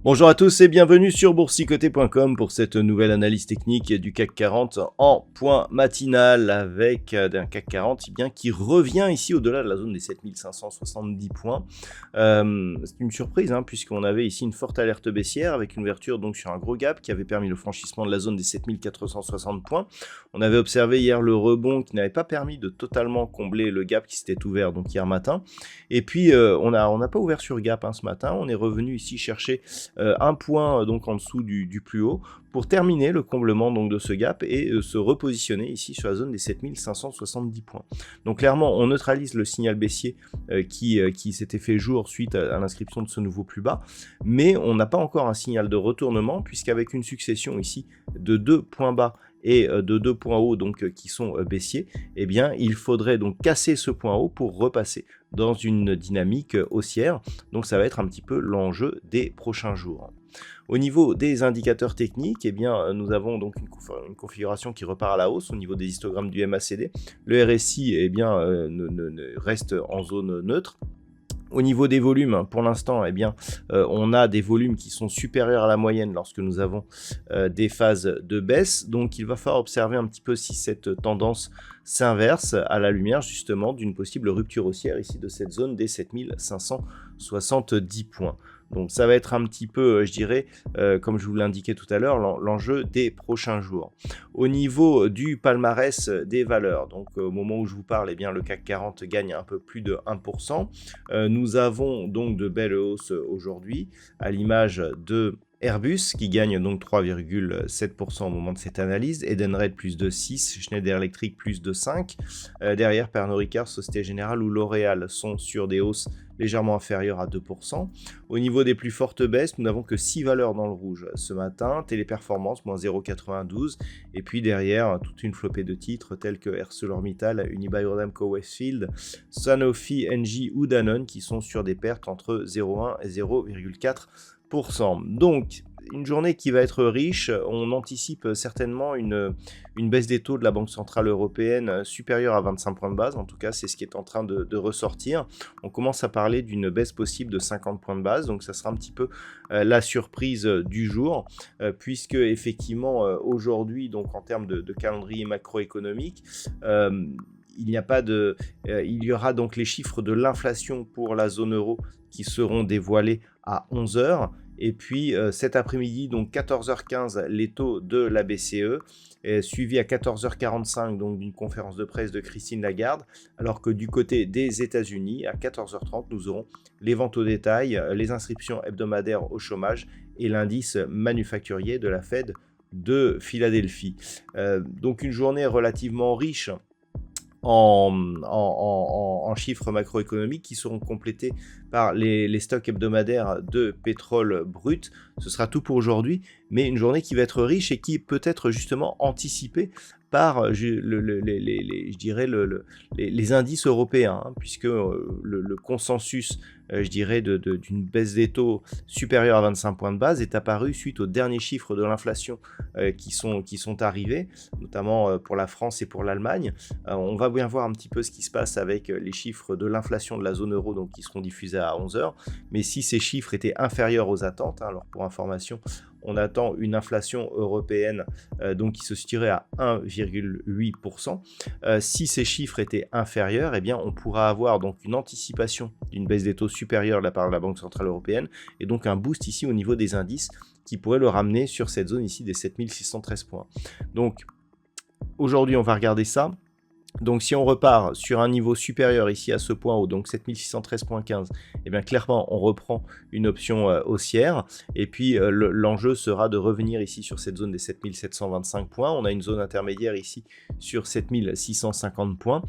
Bonjour à tous et bienvenue sur boursicoté.com pour cette nouvelle analyse technique du CAC 40 en point matinal avec un CAC 40 qui revient ici au-delà de la zone des 7570 points. C'est une surprise puisqu'on avait ici une forte alerte baissière avec une ouverture donc sur un gros gap qui avait permis le franchissement de la zone des 7460 points. On avait observé hier le rebond qui n'avait pas permis de totalement combler le gap qui s'était ouvert donc hier matin. Et puis on n'a pas ouvert sur gap ce matin, on est revenu ici chercher un point donc en dessous du plus haut pour terminer le comblement donc de ce gap et se repositionner ici sur la zone des 7570 points. Donc clairement on neutralise le signal baissier qui s'était fait jour suite à l'inscription de ce nouveau plus bas, mais on n'a pas encore un signal de retournement puisqu'avec une succession ici de 2 points bas et de 2 points hauts donc qui sont baissiers, eh bien il faudrait donc casser ce point haut pour repasser dans une dynamique haussière. Donc ça va être un petit peu l'enjeu des prochains jours. Au niveau des indicateurs techniques, eh bien, nous avons donc une configuration qui repart à la hausse au niveau des histogrammes du MACD. Le RSI eh bien, reste en zone neutre. Au niveau des volumes, pour l'instant, eh bien, on a des volumes qui sont supérieurs à la moyenne lorsque nous avons des phases de baisse. Donc, il va falloir observer un petit peu si cette tendance s'inverse à la lumière justement d'une possible rupture haussière ici de cette zone des 7570 points. Donc ça va être un petit peu, je dirais, comme je vous l'indiquais tout à l'heure, l'enjeu des prochains jours. Au niveau du palmarès des valeurs, donc au moment où je vous parle, eh bien, le CAC 40 gagne un peu plus de 1%. Nous avons donc de belles hausses aujourd'hui, à l'image de Airbus qui gagne donc 3,7% au moment de cette analyse, Edenred plus de 6, Schneider Electric plus de 5, derrière Pernod Ricard, Société Générale ou L'Oréal sont sur des hausses légèrement inférieures à 2%. Au niveau des plus fortes baisses, nous n'avons que 6 valeurs dans le rouge ce matin, Téléperformance moins 0,92 et puis derrière toute une flopée de titres tels que ArcelorMittal, Unibail-Rodamco Westfield, Sanofi, Engie ou Danone qui sont sur des pertes entre 0,1 et 0,4%. Donc, une journée qui va être riche, on anticipe certainement une baisse des taux de la Banque Centrale Européenne supérieure à 25 points de base, en tout cas c'est ce qui est en train de ressortir. On commence à parler d'une baisse possible de 50 points de base, donc ça sera un petit peu la surprise du jour, puisque effectivement aujourd'hui, donc en termes de calendrier macroéconomique, il y aura donc les chiffres de l'inflation pour la zone euro qui seront dévoilés à 11h. Et puis cet après-midi, donc 14h15, les taux de la BCE, suivi à 14h45 donc d'une conférence de presse de Christine Lagarde, alors que du côté des États-Unis, à 14h30, nous aurons les ventes au détail, les inscriptions hebdomadaires au chômage et l'indice manufacturier de la Fed de Philadelphie. Donc une journée relativement riche en chiffres macroéconomiques qui seront complétés par les stocks hebdomadaires de pétrole brut. Ce sera tout pour aujourd'hui, mais une journée qui va être riche et qui peut être justement anticipée par les indices européens, puisque le consensus, je dirais, d'une baisse des taux supérieure à 25 points de base est apparu suite aux derniers chiffres de l'inflation qui sont arrivés, notamment pour la France et pour l'Allemagne. On va bien voir un petit peu ce qui se passe avec les chiffres de l'inflation de la zone euro, donc qui seront diffusés à 11h. Mais si ces chiffres étaient inférieurs aux attentes, alors pour information, on attend une inflation européenne donc qui se situerait à 1,8%. Si ces chiffres étaient inférieurs, eh bien, on pourra avoir donc une anticipation d'une baisse des taux supérieure de la part de la Banque Centrale Européenne et donc un boost ici au niveau des indices qui pourrait le ramener sur cette zone ici des 7613 points. Donc aujourd'hui, on va regarder ça. Donc si on repart sur un niveau supérieur ici à ce point haut, donc 7613.15, et bien clairement on reprend une option haussière et puis l'enjeu sera de revenir ici sur cette zone des 7725 points. On a une zone intermédiaire ici sur 7650 points.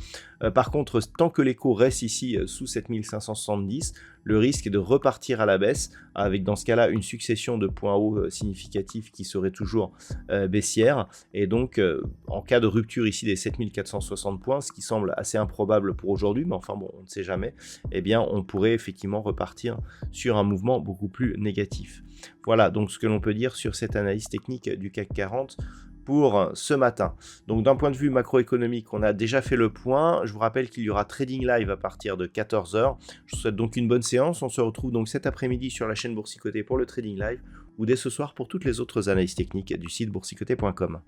Par contre, tant que l'écho reste ici sous 7570, le risque est de repartir à la baisse, avec dans ce cas-là une succession de points hauts significatifs qui seraient toujours baissières. Et donc, en cas de rupture ici des 7460 points, ce qui semble assez improbable pour aujourd'hui, mais enfin bon, on ne sait jamais, eh bien on pourrait effectivement repartir sur un mouvement beaucoup plus négatif. Voilà donc ce que l'on peut dire sur cette analyse technique du CAC 40 pour ce matin. Donc d'un point de vue macroéconomique, on a déjà fait le point. Je vous rappelle qu'il y aura Trading Live à partir de 14 h. Je vous souhaite donc une bonne séance. On se retrouve donc cet après-midi sur la chaîne Boursicoté pour le Trading Live ou dès ce soir pour toutes les autres analyses techniques du site boursicoté.com.